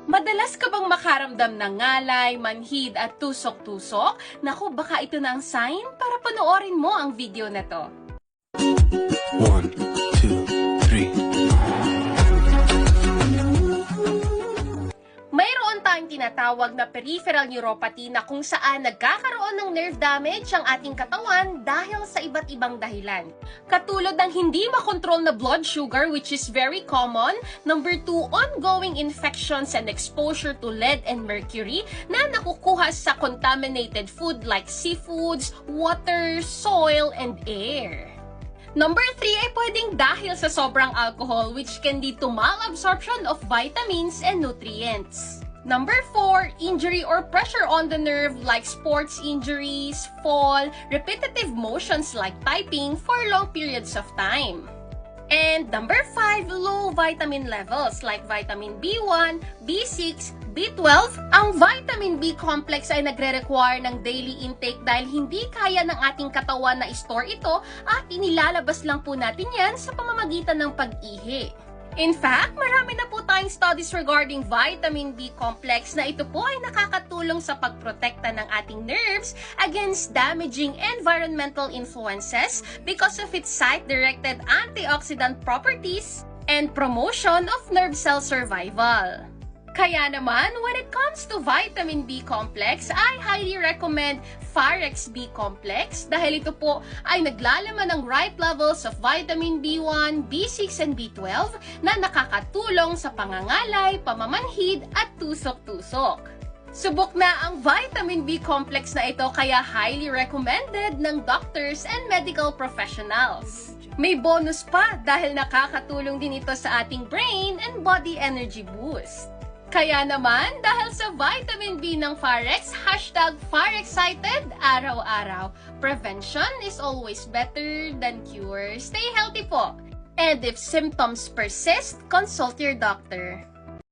Madalas ka bang makaramdam ng ngalay, manhid at tusok-tusok? Naku, baka ito na ang sign para panoorin mo ang video na to. 1, 2, 3. Mayroon tayong tinatawag na peripheral neuropathy na kung saan nagkakaroon ng nerve damage ang ating katawan dahil sa iba't ibang dahilan. Katulad ng hindi makontrol na blood sugar, which is very common. Number 2, ongoing infections and exposure to lead and mercury na nakukuha sa contaminated food like seafoods, water, soil, and air. Number 3 ay pwedeng dahil sa sobrang alcohol, which can lead to malabsorption of vitamins and nutrients. Number 4, injury or pressure on the nerve like sports injuries, fall, repetitive motions like typing for long periods of time. And number 5, low vitamin levels like vitamin B1, B6, B12. Ang vitamin B complex ay nagre-require ng daily intake dahil hindi kaya ng ating katawan na i-store ito at inilalabas lang po natin yan sa pamamagitan ng pag-ihi. In fact, marami na po tayong studies regarding vitamin B complex na ito po ay nakakatulong sa pagprotekta ng ating nerves against damaging environmental influences because of its site-directed antioxidant properties and promotion of nerve cell survival. Kaya naman, when it comes to vitamin B complex, I highly recommend Pharex B complex dahil ito po ay naglalaman ng right levels of vitamin B1, B6, and B12 na nakakatulong sa pangangalay, pamamanhid, at tusok-tusok. Subok na ang vitamin B complex na ito kaya highly recommended ng doctors and medical professionals. May bonus pa dahil nakakatulong din ito sa ating brain and body energy boost. Kaya naman, dahil sa vitamin B ng Pharex, #PharexCited araw-araw. Prevention is always better than cure. Stay healthy po. And if symptoms persist, consult your doctor.